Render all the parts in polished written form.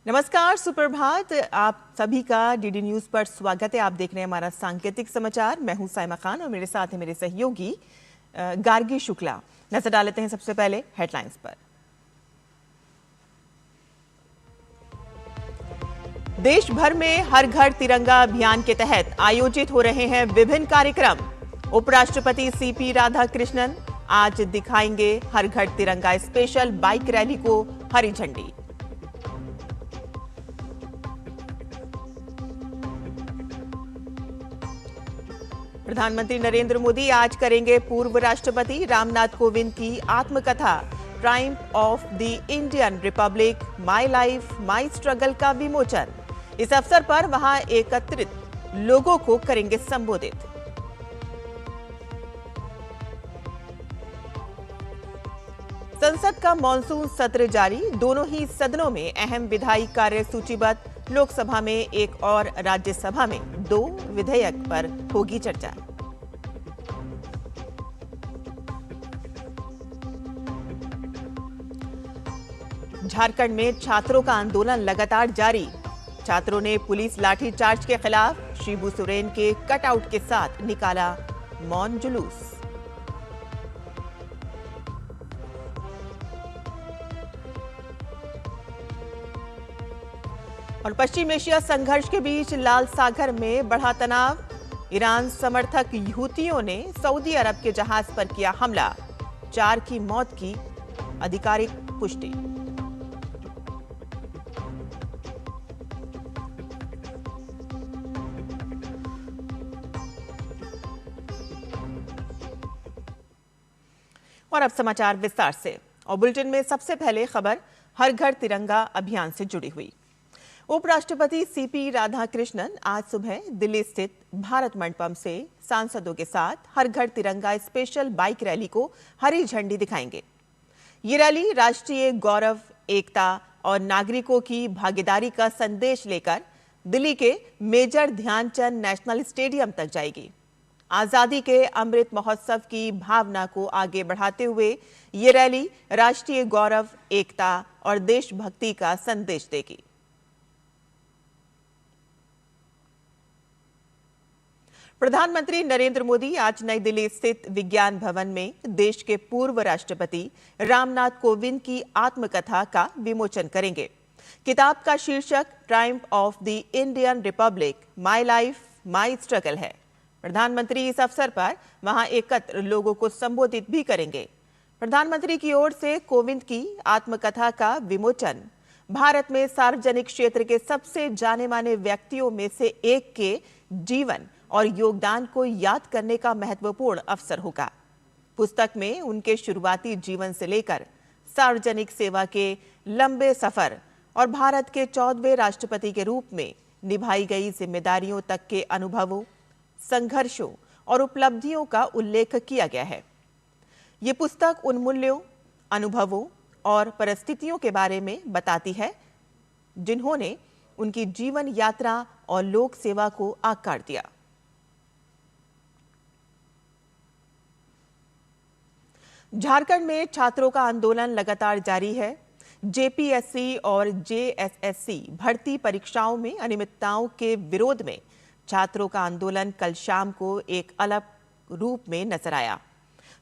नमस्कार, सुप्रभात। आप सभी का डीडी न्यूज पर स्वागत है। आप देख रहे हैं हमारा सांकेतिक समाचार। मैं हूं साइमा खान और मेरे साथ है मेरे सहयोगी गार्गी शुक्ला। नजर डालते हैं सबसे पहले हेडलाइंस पर। देश भर में हर घर तिरंगा अभियान के तहत आयोजित हो रहे हैं विभिन्न कार्यक्रम। उपराष्ट्रपति सीपी राधाकृष्णन आज दिखाएंगे हर घर तिरंगा स्पेशल बाइक रैली को हरी झंडी। प्रधानमंत्री नरेंद्र मोदी आज करेंगे पूर्व राष्ट्रपति रामनाथ कोविंद की आत्मकथा Triumph of the Indian Republic my life my struggle का विमोचन। इस अवसर पर वहां एकत्रित लोगों को करेंगे संबोधित। संसद का मॉनसून सत्र जारी। दोनों ही सदनों में अहम विधायी कार्य सूचीबद्ध। लोकसभा में एक और राज्यसभा में 2 विधेयक पर होगी चर्चा। झारखंड में छात्रों का आंदोलन लगातार जारी। छात्रों ने पुलिस लाठीचार्ज के खिलाफ शिबू सोरेन के कटआउट के साथ निकाला मौन जुलूस। और पश्चिम एशिया संघर्ष के बीच लाल सागर में बढ़ा तनाव। ईरान समर्थक हूथियों ने सऊदी अरब के जहाज पर किया हमला। 4 की मौत की आधिकारिक पुष्टि। और अब समाचार विस्तार से। और बुलेटिन में सबसे पहले खबर हर घर तिरंगा अभियान से जुड़ी हुई। उपराष्ट्रपति सीपी राधाकृष्णन आज सुबह दिल्ली स्थित भारत मंडपम से सांसदों के साथ हर घर तिरंगा स्पेशल बाइक रैली को हरी झंडी दिखाएंगे। ये रैली राष्ट्रीय गौरव, एकता और नागरिकों की भागीदारी का संदेश लेकर दिल्ली के मेजर ध्यानचंद नेशनल स्टेडियम तक जाएगी। आजादी के अमृत महोत्सव की भावना को आगे बढ़ाते हुए ये रैली राष्ट्रीय गौरव, एकता और देशभक्ति का संदेश देगी। प्रधानमंत्री नरेंद्र मोदी आज नई दिल्ली स्थित विज्ञान भवन में देश के पूर्व राष्ट्रपति रामनाथ कोविंद की आत्मकथा का विमोचन करेंगे। किताब का शीर्षक Triumph of the Indian Republic my life my struggle है। प्रधानमंत्री इस अवसर पर वहां एकत्र लोगों को संबोधित भी करेंगे। प्रधानमंत्री की ओर से कोविंद की आत्मकथा का विमोचन भारत में सार्वजनिक क्षेत्र के सबसे जाने माने व्यक्तियों में से एक के जीवन और योगदान को याद करने का महत्वपूर्ण अवसर होगा। पुस्तक में उनके शुरुआती जीवन से लेकर सार्वजनिक सेवा के लंबे सफर और भारत के 14वें राष्ट्रपति के रूप में निभाई गई जिम्मेदारियों तक के अनुभवों, संघर्षों और उपलब्धियों का उल्लेख किया गया है। ये पुस्तक उन मूल्यों, अनुभवों और परिस्थितियों के बारे में बताती है जिन्होंने उनकी जीवन यात्रा और लोक सेवा को आकार दिया। झारखंड में छात्रों का आंदोलन लगातार जारी है। जेपीएससी और जेएसएससी भर्ती परीक्षाओं में अनियमितताओं के विरोध में छात्रों का आंदोलन कल शाम को एक अलग रूप में नजर आया।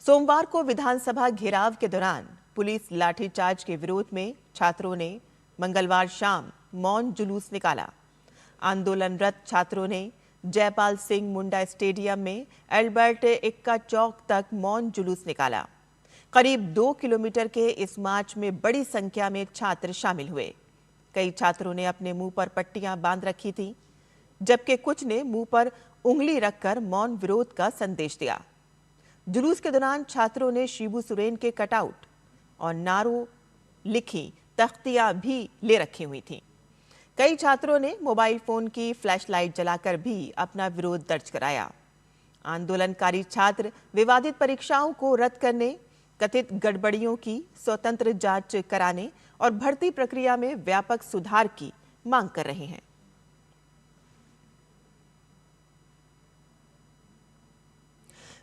सोमवार को विधानसभा घेराव के दौरान पुलिस लाठीचार्ज के विरोध में छात्रों ने मंगलवार शाम मौन जुलूस निकाला। आंदोलनरत छात्रों ने जयपाल सिंह मुंडा स्टेडियम में एल्बर्ट एक्का चौक तक मौन जुलूस निकाला। करीब 2 किलोमीटर के इस मार्च में बड़ी संख्या में छात्र शामिल हुए। कई छात्रों ने अपने मुंह पर पट्टियां बांध रखी थी, जबकि कुछ ने मुंह पर उंगली रखकर मौन विरोध का संदेश दिया। जुलूस के दौरान छात्रों ने शिबू सोरेन के कटआउट और नारों लिखी तख्तियां भी ले रखी हुई थीं। कई छात्रों ने मोबाइल फोन की फ्लैशलाइट जलाकर भी अपना विरोध दर्ज कराया। आंदोलनकारी छात्र विवादित परीक्षाओं को रद्द करने, कथित गड़बड़ियों की स्वतंत्र जांच कराने और भर्ती प्रक्रिया में व्यापक सुधार की मांग कर रहे हैं।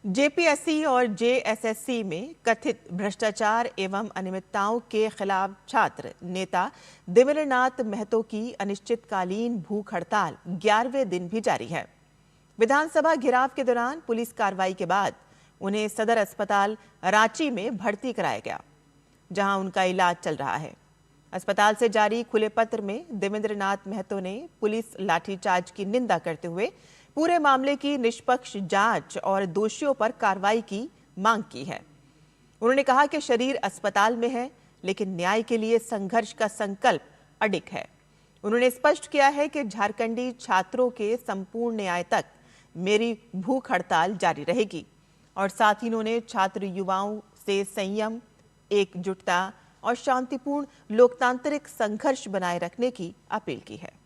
जेपीएससी और जेएसएससी में कथित भ्रष्टाचार एवं अनियमितताओं के खिलाफ छात्र नेता देवेंद्रनाथ महतो की अनिश्चितकालीन भूख हड़ताल 11वें दिन भी जारी है। विधानसभा घेराव के दौरान पुलिस कार्रवाई के बाद उन्हें सदर अस्पताल रांची में भर्ती कराया गया, जहां उनका इलाज चल रहा है। अस्पताल से जारी खुले पत्र में देवेंद्रनाथ महतो ने पुलिस लाठीचार्ज की निंदा करते हुए पूरे मामले की निष्पक्ष जांच और दोषियों पर कार्रवाई की मांग की है। उन्होंने कहा कि शरीर अस्पताल में है, लेकिन न्याय के लिए संघर्ष का संकल्प अडिग है। उन्होंने स्पष्ट किया है कि झारखंडी छात्रों के संपूर्ण न्याय तक मेरी भूख हड़ताल जारी रहेगी और साथ ही उन्होंने छात्र युवाओं से संयम, एकजुटता और शांतिपूर्ण लोकतांत्रिक संघर्ष बनाए रखने की अपील की है।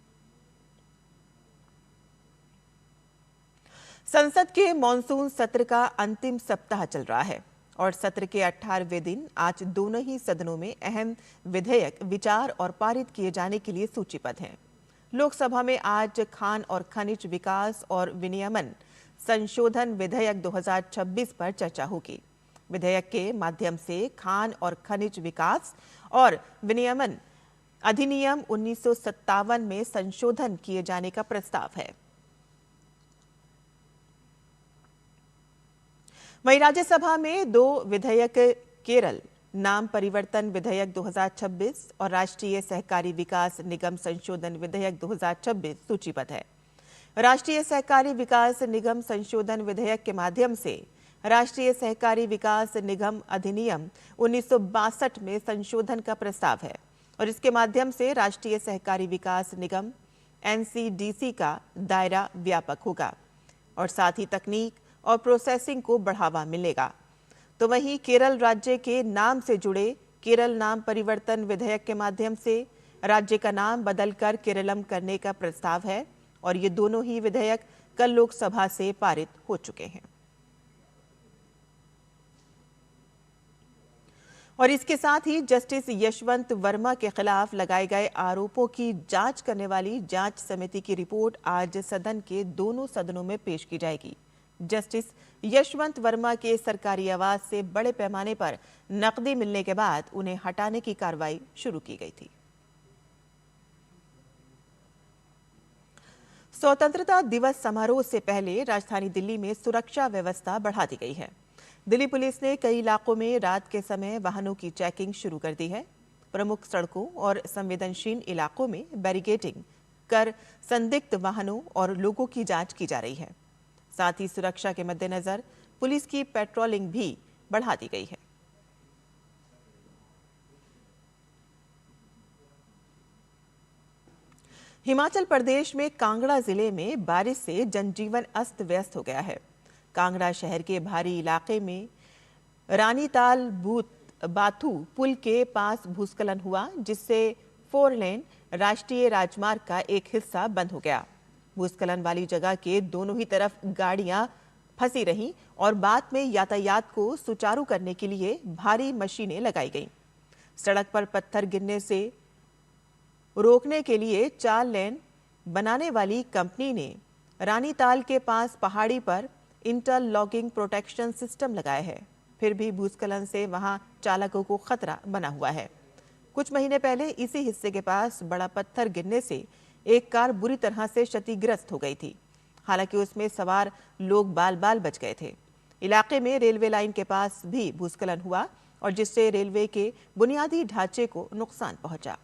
संसद के मॉनसून सत्र का अंतिम सप्ताह चल रहा है और सत्र के 18वें दिन आज दोनों ही सदनों में अहम विधेयक विचार और पारित किए जाने के लिए सूचीबद्ध हैं। लोकसभा में आज खान और खनिज विकास और विनियमन संशोधन विधेयक 2026 पर चर्चा होगी। विधेयक के माध्यम से खान और खनिज विकास और विनियमन अधिनियम 1957 में संशोधन किए जाने का प्रस्ताव है। वहीं राज्यसभा में 2 विधेयक केरल नाम परिवर्तन विधेयक 2026 और राष्ट्रीय सहकारी विकास निगम संशोधन विधेयक 2026 सूचीबद्ध है। राष्ट्रीय सहकारी विकास निगम संशोधन विधेयक के माध्यम से राष्ट्रीय सहकारी विकास निगम अधिनियम 1962 में संशोधन का प्रस्ताव है और इसके माध्यम से राष्ट्रीय सहकारी विकास निगम एनसीडीसी का दायरा व्यापक होगा और साथ ही तकनीक और प्रोसेसिंग को बढ़ावा मिलेगा। तो वहीं केरल राज्य के नाम से जुड़े केरल नाम परिवर्तन विधेयक के माध्यम से राज्य का नाम बदलकर केरलम करने का प्रस्ताव है और ये दोनों ही विधेयक कल लोकसभा से पारित हो चुके हैं। और इसके साथ ही जस्टिस यशवंत वर्मा के खिलाफ लगाए गए आरोपों की जांच करने वाली जांच समिति की रिपोर्ट आज सदन के दोनों सदनों में पेश की जाएगी। जस्टिस यशवंत वर्मा के सरकारी आवास से बड़े पैमाने पर नकदी मिलने के बाद उन्हें हटाने की कार्रवाई शुरू की गई थी। स्वतंत्रता दिवस समारोह से पहले राजधानी दिल्ली में सुरक्षा व्यवस्था बढ़ा दी गई है। दिल्ली पुलिस ने कई इलाकों में रात के समय वाहनों की चेकिंग शुरू कर दी है। प्रमुख सड़कों और संवेदनशील इलाकों में बैरिकेडिंग कर संदिग्ध वाहनों और लोगों की जांच की जा रही है। साथ ही सुरक्षा के मद्देनजर पुलिस की पेट्रोलिंग भी बढ़ा दी गई है। हिमाचल प्रदेश में कांगड़ा जिले में बारिश से जनजीवन अस्त व्यस्त हो गया है। कांगड़ा शहर के भारी इलाके में रानीताल बाथू पुल के पास भूस्खलन हुआ, जिससे 4 लेन राष्ट्रीय राजमार्ग का एक हिस्सा बंद हो गया। भूस्खलन वाली जगह के दोनों ही तरफ गाड़ियां फंसी रहीं और बाद में यातायात को सुचारू करने के लिए भारी मशीनें लगाई गईं। सड़क पर पत्थर गिरने से रोकने के लिए 4 लेन बनाने वाली कंपनी ने रानीताल के पास पहाड़ी पर इंटरलॉकिंग प्रोटेक्शन सिस्टम लगाया है। फिर भी भूस्खलन से वहां चालकों को खतरा बना हुआ है। कुछ महीने पहले इसी हिस्से के पास बड़ा पत्थर गिरने से एक कार बुरी तरह से क्षतिग्रस्त हो गई थी। हालांकि उसमें सवार लोग बाल बाल बच गए थे। इलाके में रेलवे लाइन के पास भी भूस्खलन हुआ और जिससे रेलवे के बुनियादी ढांचे को नुकसान पहुंचा।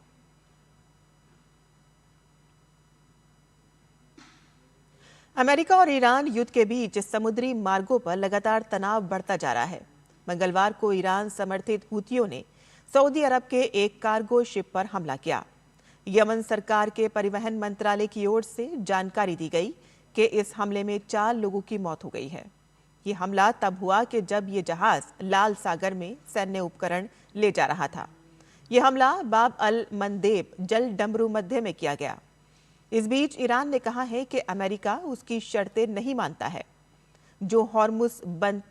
अमेरिका और ईरान युद्ध के बीच समुद्री मार्गों पर लगातार तनाव बढ़ता जा रहा है। मंगलवार को ईरान समर्थित हूथियों ने सऊदी अरब के एक कार्गो शिप पर हमला किया। यमन सरकार के परिवहन मंत्रालय की ओर से जानकारी दी गई कि इस हमले में 4 लोगों की मौत हो गई है। ये हमला तब हुआ कि जब ये जहाज लाल सागर में सैन्य उपकरण ले जा रहा था। ये हमला बाब अल मंदेब जल डमरू मध्य में किया गया। इस बीच ईरान ने कहा है कि अमेरिका उसकी शर्तें नहीं मानता है, जो हॉर्मुज बंद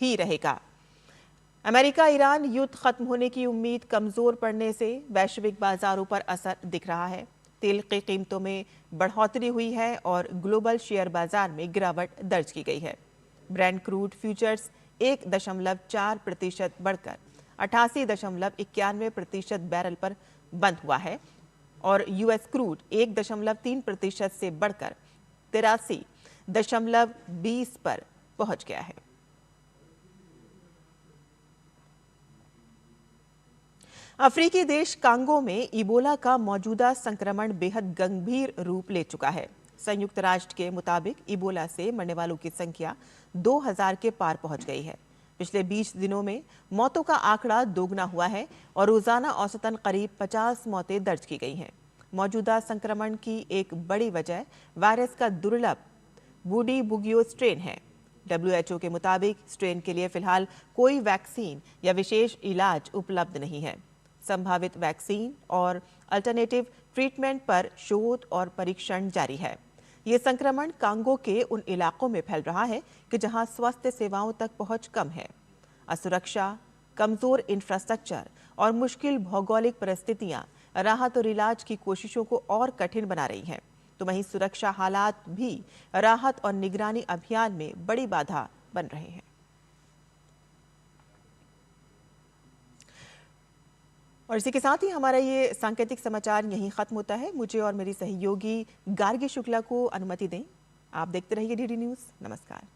ही रहेगा। अमेरिका ईरान युद्ध खत्म होने की उम्मीद कमजोर पड़ने से वैश्विक बाजारों पर असर दिख रहा है। तेल की कीमतों में बढ़ोतरी हुई है और ग्लोबल शेयर बाजार में गिरावट दर्ज की गई है। ब्रेंट क्रूड फ्यूचर्स 1.4% बढ़कर 88.91 बैरल पर बंद हुआ है और यूएस क्रूड 1.3% से बढ़कर 83.20 पर पहुंच गया है। अफ्रीकी देश कांगो में इबोला का मौजूदा संक्रमण बेहद गंभीर रूप ले चुका है। संयुक्त राष्ट्र के मुताबिक इबोला से मरने वालों की संख्या 2000 के पार पहुंच गई है। पिछले 20 दिनों में मौतों का आंकड़ा दोगुना हुआ है और रोजाना औसतन करीब 50 मौतें दर्ज की गई हैं। मौजूदा संक्रमण की एक बड़ी वजह वायरस का दुर्लभ बूडी बुगियो स्ट्रेन है। WHO के मुताबिक स्ट्रेन के लिए फिलहाल कोई वैक्सीन या विशेष इलाज उपलब्ध नहीं है। संभावित वैक्सीन और अल्टरनेटिव ट्रीटमेंट पर शोध और परीक्षण जारी है। ये संक्रमण कांगो के उन इलाकों में फैल रहा है कि जहां स्वास्थ्य सेवाओं तक पहुंच कम है। असुरक्षा, कमजोर इंफ्रास्ट्रक्चर और मुश्किल भौगोलिक परिस्थितियां राहत और इलाज की कोशिशों को और कठिन बना रही हैं। तो वहीं सुरक्षा हालात भी राहत और निगरानी अभियान में बड़ी बाधा बन रहे हैं। और इसी के साथ ही हमारा ये सांकेतिक समाचार यहीं खत्म होता है। मुझे और मेरी सहयोगी गार्गी शुक्ला को अनुमति दें। आप देखते रहिए DD न्यूज़। नमस्कार।